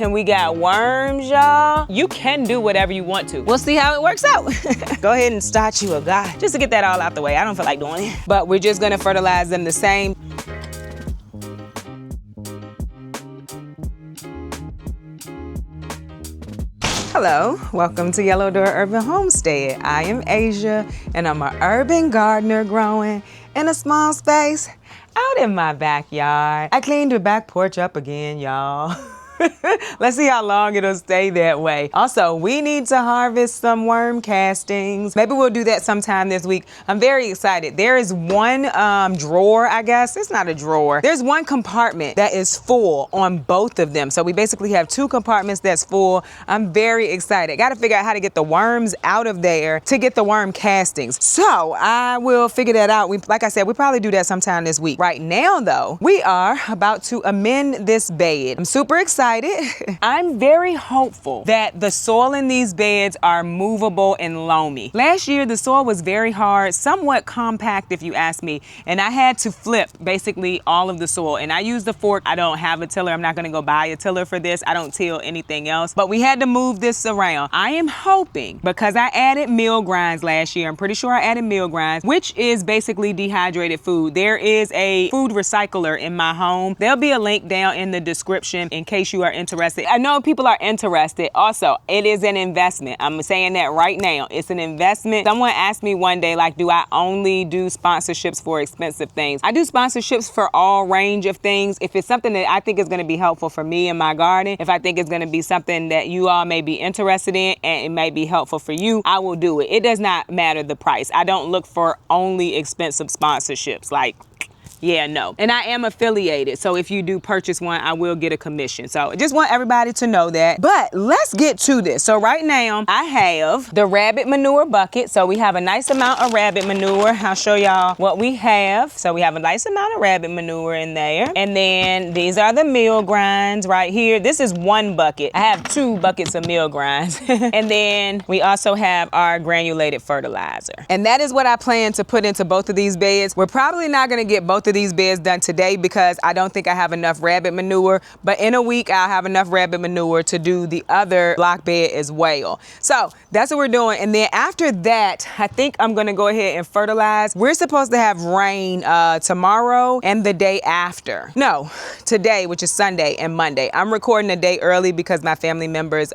And we got worms, y'all. You can do whatever you want to. We'll see how it works out. Go ahead and start you a guy, just to get that all out the way. I don't feel like doing it. But we're just gonna fertilize them the same. Hello, welcome to Yellow Door Urban Homestead. I am Asia, and I'm an urban gardener growing in a small space out in my backyard. I cleaned the back porch up again, y'all. Let's see how long it'll stay that way. Also, we need to harvest some worm castings. Maybe we'll do that sometime this week. I'm very excited. There is one drawer, I guess. It's not a drawer. There's one compartment that is full on both of them. So we basically have two compartments that's full. I'm very excited. Got to figure out how to get the worms out of there to get the worm castings. So I will figure that out. Like I said, we'll probably do that sometime this week. Right now, though, we are about to amend this bed. I'm super excited. I'm very hopeful that the soil in these beds are movable and loamy. Last year, the soil was very hard, somewhat compact if you ask me, and I had to flip basically all of the soil. And I used a fork. I don't have a tiller. I'm not gonna go buy a tiller for this. I don't till anything else, but we had to move this around. I am hoping, because I added meal grinds last year, I'm pretty sure I added meal grinds, which is basically dehydrated food. There is a food recycler in my home. There'll be a link down in the description in case you are interested. I know people are interested. Also, it is an investment. I'm saying that right now. It's an investment. Someone asked me one day, like, do I only do sponsorships for expensive things? I do sponsorships for all range of things. If it's something that I think is going to be helpful for me in my garden, if I think it's going to be something that you all may be interested in and it may be helpful for you, I will do it. It does not matter the price. I don't look for only expensive sponsorships. Like, yeah, no. And I am affiliated, so if you do purchase one, I will get a commission. So I just want everybody to know that. But let's get to this. So right now, I have the rabbit manure bucket. So we have a nice amount of rabbit manure. I'll show y'all what we have. So we have a nice amount of rabbit manure in there. And then these are the meal grinds right here. This is one bucket. I have 2 buckets of meal grinds. And then we also have our granulated fertilizer. And that is what I plan to put into both of these beds. We're probably not gonna get both of these beds done today because I don't think I have enough rabbit manure, but in a week I'll have enough rabbit manure to do the other block bed as well. So that's what we're doing. And then after that, I think I'm gonna go ahead and fertilize. We're supposed to have rain tomorrow and the day after. No, today, which is Sunday and Monday. I'm recording a day early because my family members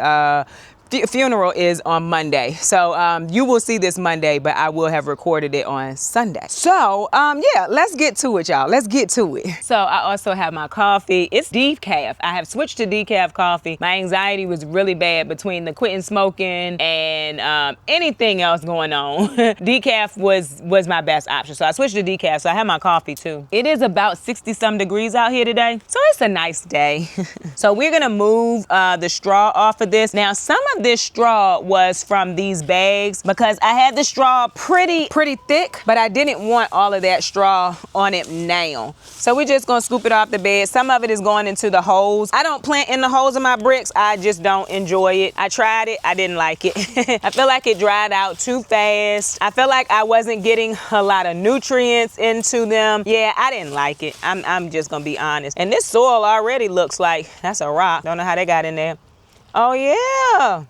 funeral is on Monday. So you will see this Monday, but I will have recorded it on Sunday. So yeah, let's get to it, y'all. Let's get to it. So I also have my coffee. It's decaf. I have switched to decaf coffee. My anxiety was really bad between the quitting smoking and anything else going on. Decaf was my best option. So I switched to decaf. So I have my coffee too. It is about 60-some degrees out here today. So it's a nice day. So we're gonna move the straw off of this. Now, some of this straw was from these bags because I had the straw pretty thick, but I didn't want all of that straw on it now. So we're just gonna scoop it off the bed. Some of it is going into the holes. I don't plant in the holes of my bricks. I just don't enjoy it. I tried it, I didn't like it. I feel like it dried out too fast. I feel like I wasn't getting a lot of nutrients into them. Yeah, I didn't like it. I'm just gonna be honest. And this soil already looks like that's a rock. Don't know how they got in there. Oh yeah.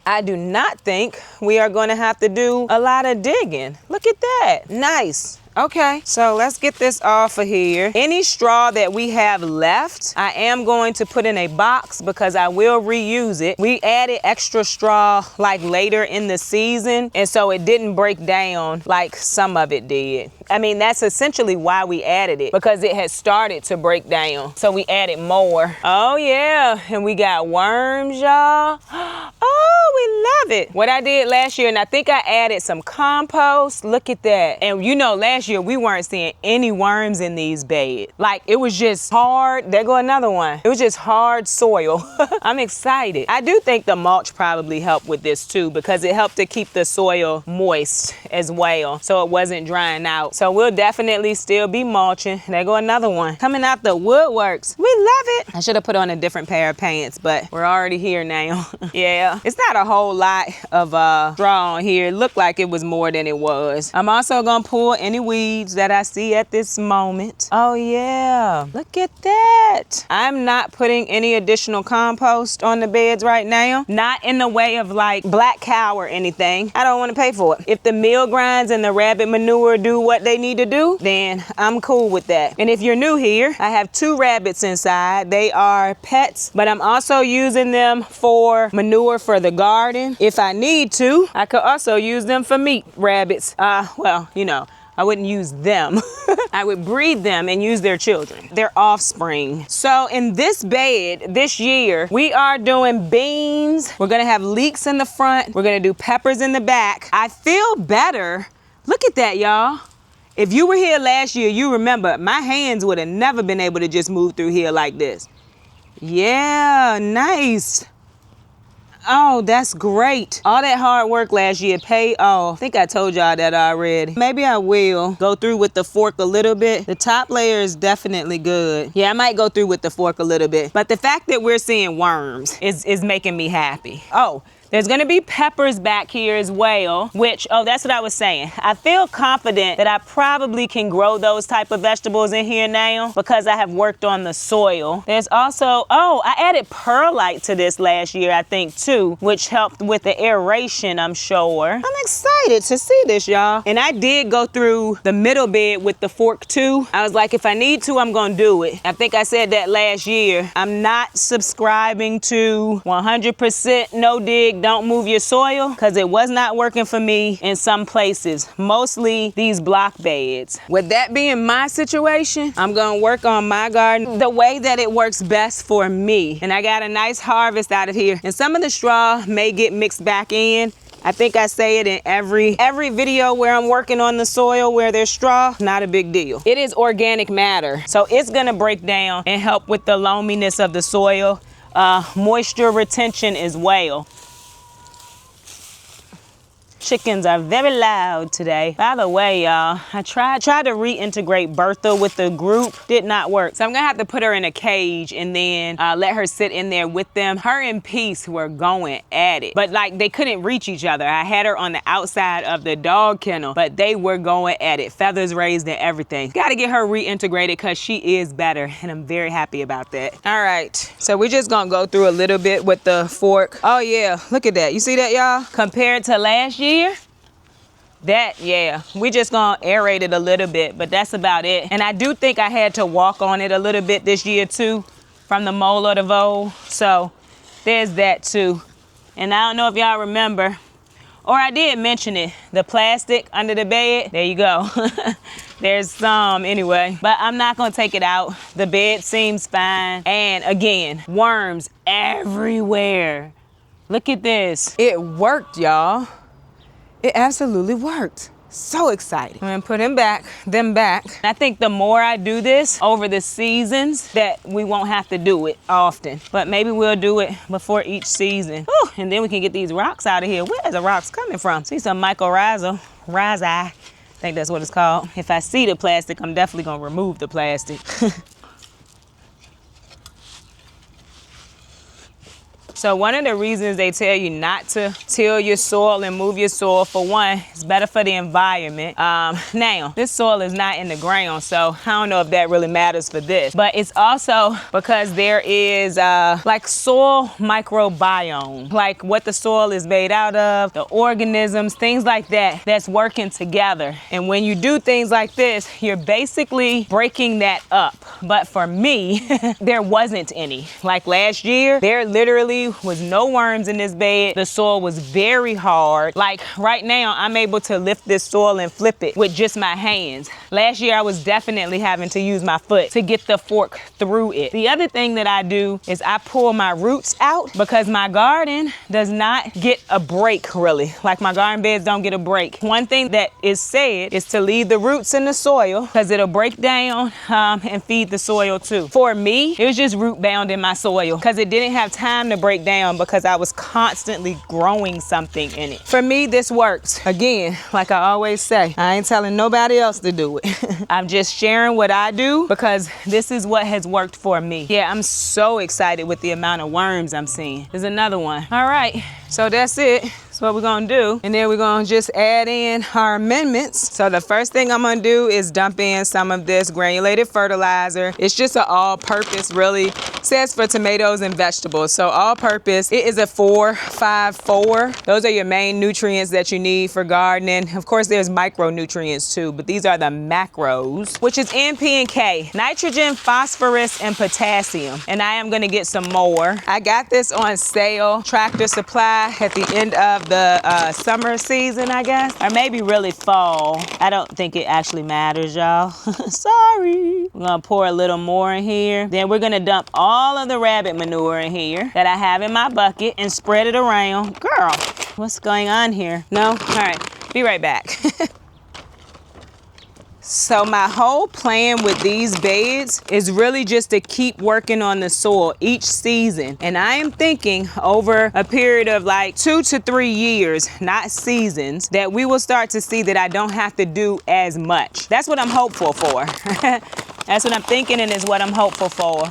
I do not think we are going to have to do a lot of digging. Look at that. Nice. Okay, so let's get this off of here. Any straw that we have left, I am going to put in a box because I will reuse it. We added extra straw like later in the season, and so it didn't break down like some of it did. I mean, that's essentially why we added it, because it had started to break down. So we added more. Oh yeah, and we got worms, y'all. Oh, we love it. What I did last year, and I think I added some compost. Look at that. And you know, last year we weren't seeing any worms in these beds. Like, it was just hard. There go another one. It was just hard soil. I'm excited. I do think the mulch probably helped with this too, because it helped to keep the soil moist as well, so it wasn't drying out. So we'll definitely still be mulching. There go another one. Coming out the woodworks. We love it. I should have put on a different pair of pants, but we're already here now. Yeah, it's not a whole lot lot of straw on here. It looked like it was more than it was. I'm also gonna pull any weeds that I see at this moment. Oh yeah, look at that. I'm not putting any additional compost on the beds right now. Not in the way of like black cow or anything. I don't want to pay for it. If the meal grinds and the rabbit manure do what they need to do, then I'm cool with that. And if you're new here, I have 2 rabbits inside. They are pets, but I'm also using them for manure for the garden. If I need to, I could also use them for meat rabbits. Well, you know, I wouldn't use them. I would breed them and use their children, their offspring. So in this bed this year, we are doing beans. We're gonna have leeks in the front. We're gonna do peppers in the back. I feel better. Look at that, y'all. If you were here last year, you remember my hands would have never been able to just move through here like this. Yeah, nice. Oh, that's great. All that hard work last year paid off. I think I told y'all that already. Maybe I will go through with the fork a little bit. The top layer is definitely good. Yeah, I might go through with the fork a little bit. But the fact that we're seeing worms is making me happy. Oh, there's gonna be peppers back here as well, which, oh, that's what I was saying. I feel confident that I probably can grow those type of vegetables in here now because I have worked on the soil. There's also, oh, I added perlite to this last year, I think too, which helped with the aeration, I'm sure. I'm excited to see this, y'all. And I did go through the middle bed with the fork too. I was like, if I need to, I'm gonna do it. I think I said that last year. I'm not subscribing to 100% no dig, don't move your soil, because it was not working for me in some places, mostly these block beds. With that being my situation, I'm gonna work on my garden the way that it works best for me. And I got a nice harvest out of here. And some of the straw may get mixed back in. I think I say it in every video where I'm working on the soil where there's straw, not a big deal. It is organic matter, so it's gonna break down and help with the loaminess of the soil, moisture retention as well. Chickens are very loud today. By the way, y'all, I tried to reintegrate Bertha with the group. Did not work. So I'm gonna have to put her in a cage and then let her sit in there with them. Her and Peace were going at it, but like they couldn't reach each other. I had her on the outside of the dog kennel, but they were going at it. Feathers raised and everything. Gotta get her reintegrated because she is better and I'm very happy about that. All right, so we're just gonna go through a little bit with the fork. Oh yeah, look at that. You see that, y'all? Compared to last year, that, yeah, we just gonna aerate it a little bit, but that's about it. And I do think I had to walk on it a little bit this year too, from the mole or the vole. So there's that too. And I don't know if y'all remember, or I did mention it, the plastic under the bed. There you go. There's some anyway, but I'm not gonna take it out. The bed seems fine. And again, worms everywhere. Look at this. It worked, y'all. It absolutely worked. So excited. I'm gonna put them back. I think the more I do this over the seasons, that we won't have to do it often. But maybe we'll do it before each season. Whew, and then we can get these rocks out of here. Where's the rocks coming from? See some mycorrhizae, I think that's what it's called. If I see the plastic, I'm definitely gonna remove the plastic. So one of the reasons they tell you not to till your soil and move your soil, for one, it's better for the environment. Now, this soil is not in the ground, so I don't know if that really matters for this. But it's also because there is like soil microbiome, like what the soil is made out of, the organisms, things like that, that's working together. And when you do things like this, you're basically breaking that up. But for me, there wasn't any. Like last year, there literally was no worms in this bed. The soil was very hard. Like right now, I'm able to lift this soil and flip it with just my hands. Last year, I was definitely having to use my foot to get the fork through it. The other thing that I do is I pull my roots out because my garden does not get a break really. Like my garden beds don't get a break. One thing that is said is to leave the roots in the soil because it'll break down and feed the soil too. For me, it was just root bound in my soil because it didn't have time to break down because I was constantly growing something in it. For me, this works. Again, like I always say, I ain't telling nobody else to do it. I'm just sharing what I do because this is what has worked for me. Yeah, I'm so excited with the amount of worms I'm seeing. There's another one. All right, so that's it. That's what we're gonna do. And then we're gonna just add in our amendments. So the first thing I'm gonna do is dump in some of this granulated fertilizer. It's just an all-purpose, really. It says for tomatoes and vegetables. So all-purpose, it is a 4-5-4. Those are your main nutrients that you need for gardening. Of course, there's micronutrients too, but these are the macros, which is N, P, and K. Nitrogen, phosphorus, and potassium. And I am gonna get some more. I got this on sale, Tractor Supply, at the end of the summer season, I guess. Or maybe really fall. I don't think it actually matters, y'all. Sorry. We're gonna pour a little more in here. Then we're gonna dump all of the rabbit manure in here that I have in my bucket and spread it around. Girl, what's going on here? No? All right, be right back. So my whole plan with these beds is really just to keep working on the soil each season. And I am thinking over a period of like 2 to 3 years, not seasons, that we will start to see that I don't have to do as much. That's what I'm hopeful for. That's what I'm thinking and is what I'm hopeful for.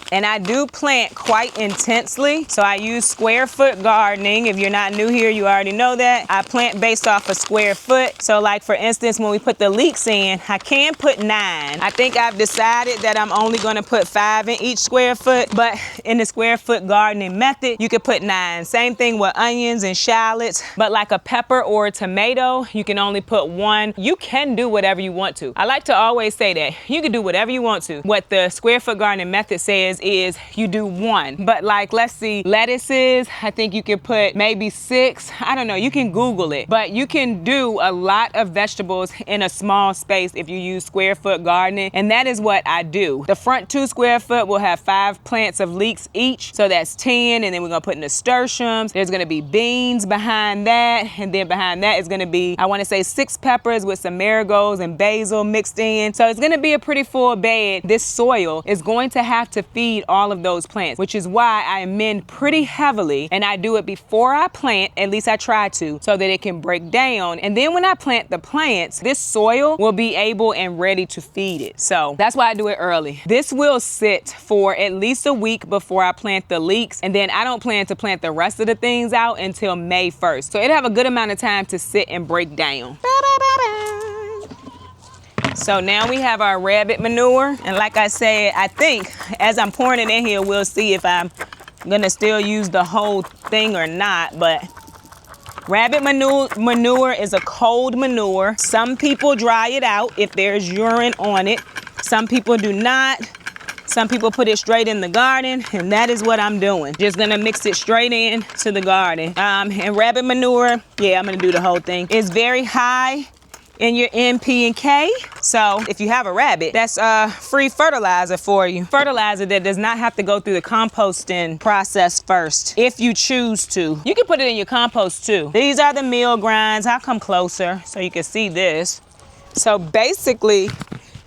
And I do plant quite intensely. So I use square foot gardening. If you're not new here, you already know that. I plant based off a square foot. So like for instance, when we put the leeks in, I can put 9. I think I've decided that I'm only gonna put 5 in each square foot, but in the square foot gardening method, you could put 9. Same thing with onions and shallots, but like a pepper or a tomato, you can only put 1. You can do whatever you want to. I like to always say that. You can do whatever you want to. What the square foot gardening method says is you do 1. But like, let's see, lettuces, I think you can put maybe 6. I don't know, you can Google it. But you can do a lot of vegetables in a small space if you use square foot gardening. And that is what I do. The front 2 square foot will have 5 plants of leeks each. So that's 10. And then we're gonna put nasturtiums. There's gonna be beans behind that. And then behind that is gonna be, I wanna say 6 peppers with some marigolds and basil mixed in. So it's gonna be a pretty full bed. This soil is going to have to feed all of those plants, which is why I amend pretty heavily, and I do it before I plant, at least I try to, so that it can break down. And then when I plant the plants, this soil will be able and ready to feed it. So that's why I do it early. This will sit for at least a week before I plant the leeks, and then I don't plan to plant the rest of the things out until May 1st. So it'll have a good amount of time to sit and break down. So now we have our rabbit manure. And like I said, I think as I'm pouring it in here, we'll see if I'm gonna still use the whole thing or not. But rabbit manure is a cold manure. Some people dry it out if there's urine on it. Some people do not. Some people put it straight in the garden, and that is what I'm doing. Just gonna mix it straight in to the garden. And rabbit manure, yeah, I'm gonna do the whole thing. It's very high in your N, P, and K. So if you have a rabbit, that's free fertilizer for you. Fertilizer that does not have to go through the composting process first, if you choose to. You can put it in your compost too. These are the meal grinds. I'll come closer so you can see this. So basically,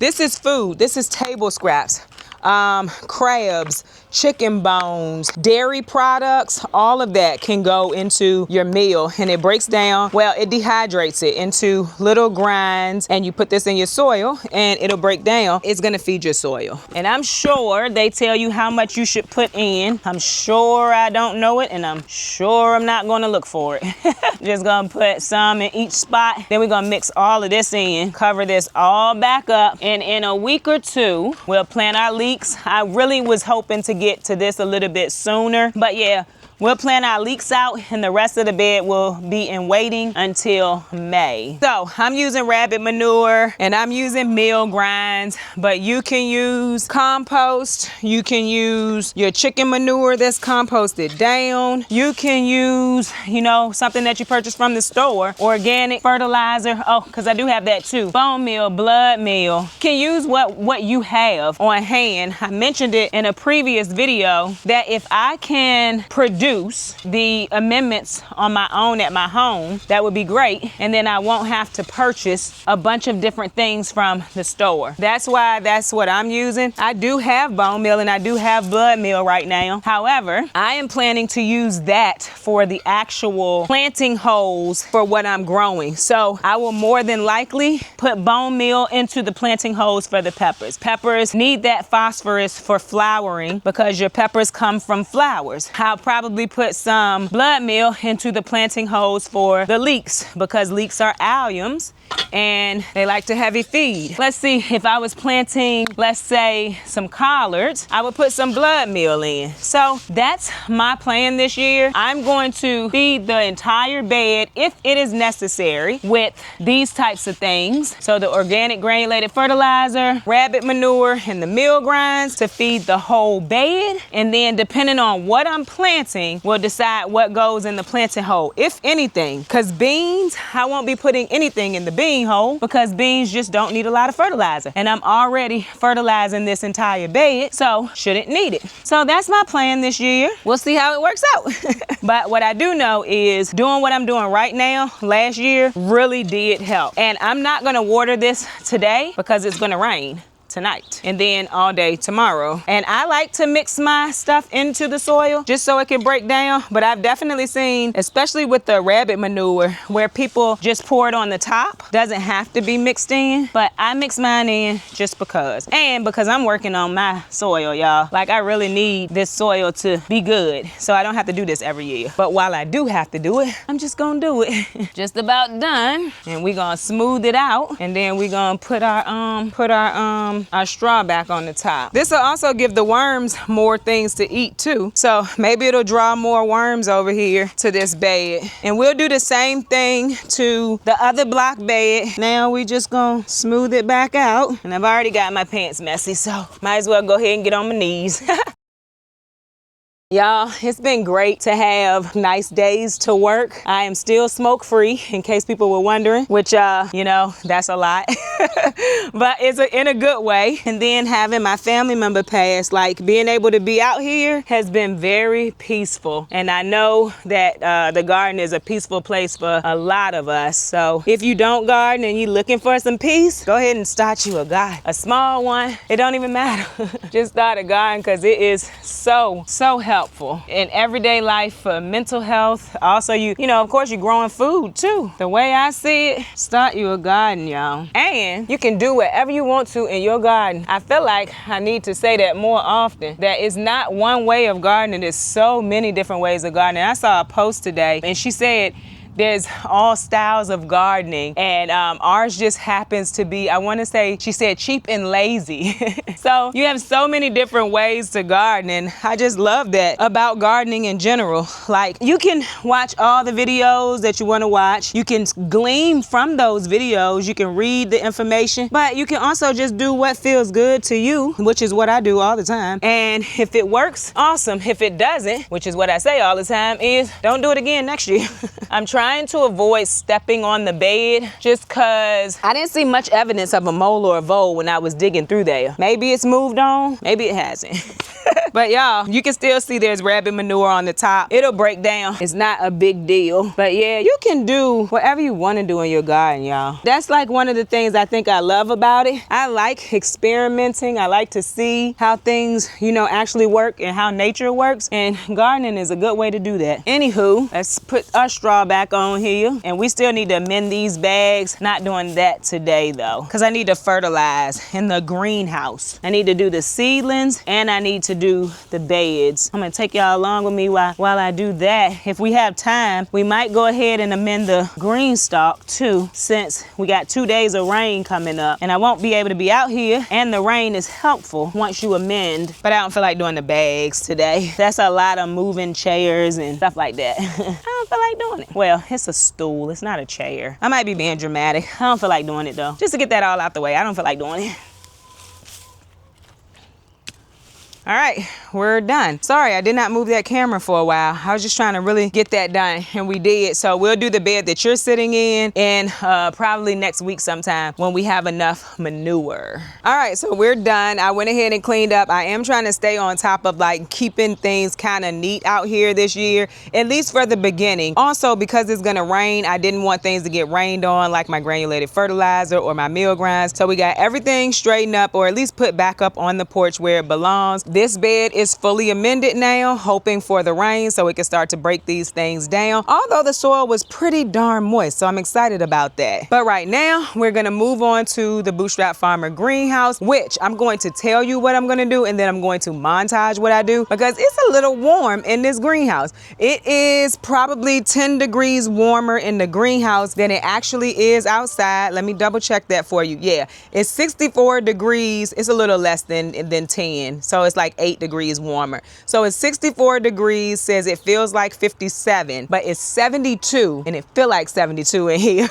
this is food. This is table scraps. Crabs, chicken bones, dairy products, all of that can go into your meal, and it breaks down, well, it dehydrates it into little grinds, and you put this in your soil and it'll break down. It's gonna feed your soil. And I'm sure they tell you how much you should put in. I'm sure I don't know it, and I'm sure I'm not gonna look for it. Just gonna put some in each spot. Then we're gonna mix all of this in, cover this all back up, and in a week or 2, we'll plant our leeks. I really was hoping to get to this a little bit sooner, but yeah, we'll plant our leeks out, and the rest of the bed will be in waiting until May. So I'm using rabbit manure and I'm using meal grinds, but you can use compost. You can use your chicken manure that's composted down. You can use, you know, something that you purchase from the store, organic fertilizer. Oh, because I do have that too. Bone meal, blood meal. You can use what you have on hand. I mentioned it in a previous video that if I can produce the amendments on my own at my home, that would be great. And then I won't have to purchase a bunch of different things from the store. That's why that's what I'm using. I do have bone meal and I do have blood meal right now. However, I am planning to use that for the actual planting holes for what I'm growing. So I will more than likely put bone meal into the planting holes for the peppers. Peppers need that phosphorus for flowering because because your peppers come from flowers. I'll probably put some blood meal into the planting holes for the leeks because leeks are alliums and they like to heavy feed. Let's see, if I was planting, let's say, some collards, I would put some blood meal in. So that's my plan this year. I'm going to feed the entire bed, if it is necessary, with these types of things. So the organic granulated fertilizer, rabbit manure, and the meal grinds to feed the whole bed. And then depending on what I'm planting, we'll decide what goes in the planting hole, if anything. Because beans, I won't be putting anything in the bean hole because beans just don't need a lot of fertilizer. And I'm already fertilizing this entire bed, so shouldn't need it. So that's my plan this year. We'll see how it works out. But what I do know is doing what I'm doing right now, last year, really did help. And I'm not gonna water this today because it's gonna rain tonight and then all day tomorrow. And I like to mix my stuff into the soil just so it can break down. But I've definitely seen, especially with the rabbit manure, where people just pour it on the top. Doesn't have to be mixed in, but I mix mine in just because. And because I'm working on my soil, y'all. Like, I really need this soil to be good, so I don't have to do this every year. But while I do have to do it, I'm just gonna do it. Just about done. And we gonna smooth it out, and then we gonna put our straw back on the top. This will also give the worms more things to eat too. So maybe it'll draw more worms over here to this bed. And we'll do the same thing to the other block bed. Now we just gonna smooth it back out. And I've already got my pants messy, so might as well go ahead and get on my knees. Y'all, it's been great to have nice days to work. I am still smoke free, in case people were wondering, which, you know, that's a lot, but it's in a good way. And then having my family member pass, like being able to be out here has been very peaceful. And I know that the garden is a peaceful place for a lot of us. So if you don't garden and you're looking for some peace, go ahead and start you a garden. A small one, it don't even matter. Just start a garden because it is so helpful in everyday life for mental health. Also, you know, of course, you're growing food too. The way I see it, start you a garden, y'all. And you can do whatever you want to in your garden. I feel like I need to say that more often, that it's not one way of gardening. There's so many different ways of gardening. I saw a post today and she said, there's all styles of gardening, and ours just happens to be, I want to say, she said, cheap and lazy. So you have so many different ways to garden, and I just love that about gardening in general. Like, you can watch all the videos that you want to watch. You can glean from those videos. You can read the information, but you can also just do what feels good to you, which is what I do all the time. And if it works, awesome. If it doesn't, which is what I say all the time, is don't do it again next year. I'm trying to avoid stepping on the bed just because I didn't see much evidence of a mole or a vole when I was digging through there. Maybe it's moved on, maybe it hasn't. But y'all, you can still see there's rabbit manure on the top. It'll break down. It's not a big deal. But yeah, you can do whatever you want to do in your garden, y'all. That's like one of the things I think I love about it. I like experimenting. I like to see how things, you know, actually work and how nature works. And gardening is a good way to do that. Anywho, let's put our straw back on here. And we still need to amend these bags. Not doing that today though, because I need to fertilize in the greenhouse. I need to do the seedlings and I need to do the beds. I'm gonna take y'all along with me while I do that. If we have time, we might go ahead and amend the green stalk too, since we got 2 days of rain coming up and I won't be able to be out here, and the rain is helpful once you amend. But I don't feel like doing the bags today. That's a lot of moving chairs and stuff like that. I don't feel like doing it. Well, it's a stool, it's not a chair. I might be being dramatic. I don't feel like doing it though. Just to get that all out the way, I don't feel like doing it. All right, we're done. Sorry, I did not move that camera for a while. I was just trying to really get that done, and we did. So we'll do the bed that you're sitting in, and probably next week sometime when we have enough manure. All right, so we're done. I went ahead and cleaned up. I am trying to stay on top of like keeping things kind of neat out here this year, at least for the beginning. Also, because it's gonna rain, I didn't want things to get rained on, like my granulated fertilizer or my meal grinds. So we got everything straightened up, or at least put back up on the porch where it belongs. This bed is fully amended now, hoping for the rain so it can start to break these things down. Although the soil was pretty darn moist, so I'm excited about that. But right now, we're gonna move on to the Bootstrap Farmer greenhouse, which I'm going to tell you what I'm gonna do, and then I'm going to montage what I do because it's a little warm in this greenhouse. It is probably 10 degrees warmer in the greenhouse than it actually is outside. Let me double check that for you. Yeah, it's 64 degrees. It's a little less than 10, so it's like 8 degrees warmer. So it's 64 degrees, says it feels like 57, but it's 72 and it feel like 72 in here.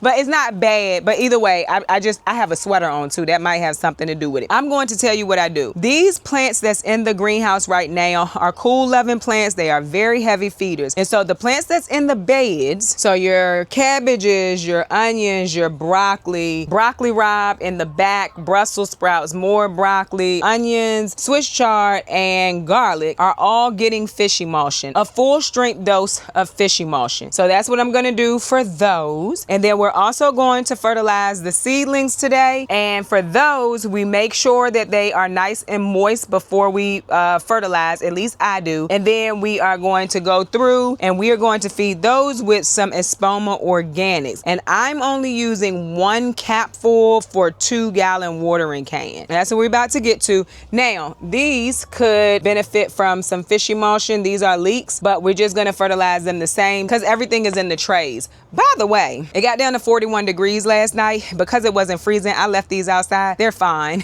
But it's not bad. But either way, I have a sweater on too. That might have something to do with it. I'm going to tell you what I do. These plants that's in the greenhouse right now are cool loving plants. They are very heavy feeders. And so the plants that's in the beds, so your cabbages, your onions, your broccoli rabe in the back, Brussels sprouts, more broccoli, onions, Swiss chard, and garlic are all getting fish emulsion, a full strength dose of fish emulsion. So that's what I'm going to do for those. And then we're also going to fertilize the seedlings today. And for those, we make sure that they are nice and moist before we fertilize, at least I do. And then we are going to go through and we are going to feed those with some Espoma Organics. And I'm only using 1 capful for 2-gallon watering can. And that's what we're about to get to. Now, these could benefit from some fish emulsion. These are leeks, but we're just going to fertilize them the same because everything is in the trays. By the way, it got down to 41 degrees last night. Because it wasn't freezing, I left these outside. They're fine.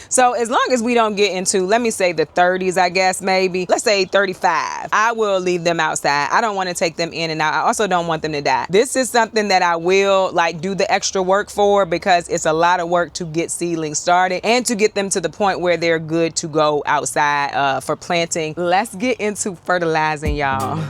So as long as we don't get into, let me say the 30s, I guess, maybe. Let's say 35. I will leave them outside. I don't want to take them in and out. I also don't want them to die. This is something that I will like do the extra work for because it's a lot of work to get seedlings started and to get them to the point where they're good to go outside for planting. Let's get into fertilizing, y'all.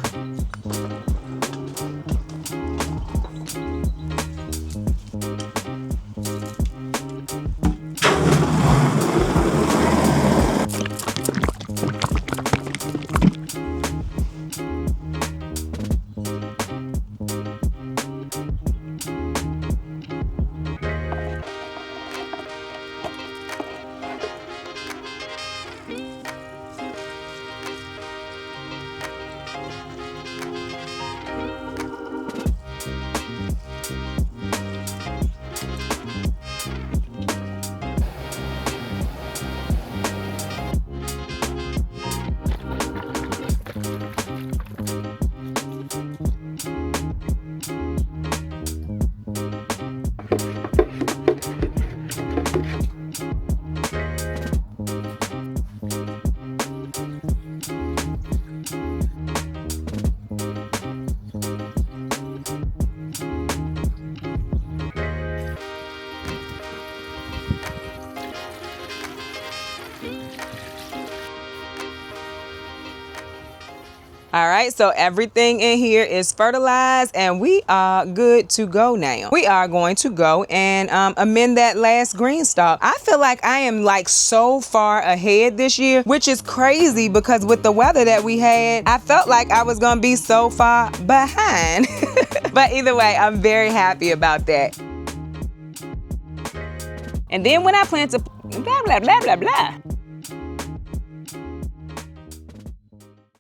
All right, so everything in here is fertilized and we are good to go now. We are going to go and amend that last green stalk. I feel like I am like so far ahead this year, which is crazy because with the weather that we had, I felt like I was gonna be so far behind. But either way, I'm very happy about that. And then when I plan to blah, blah, blah, blah, blah.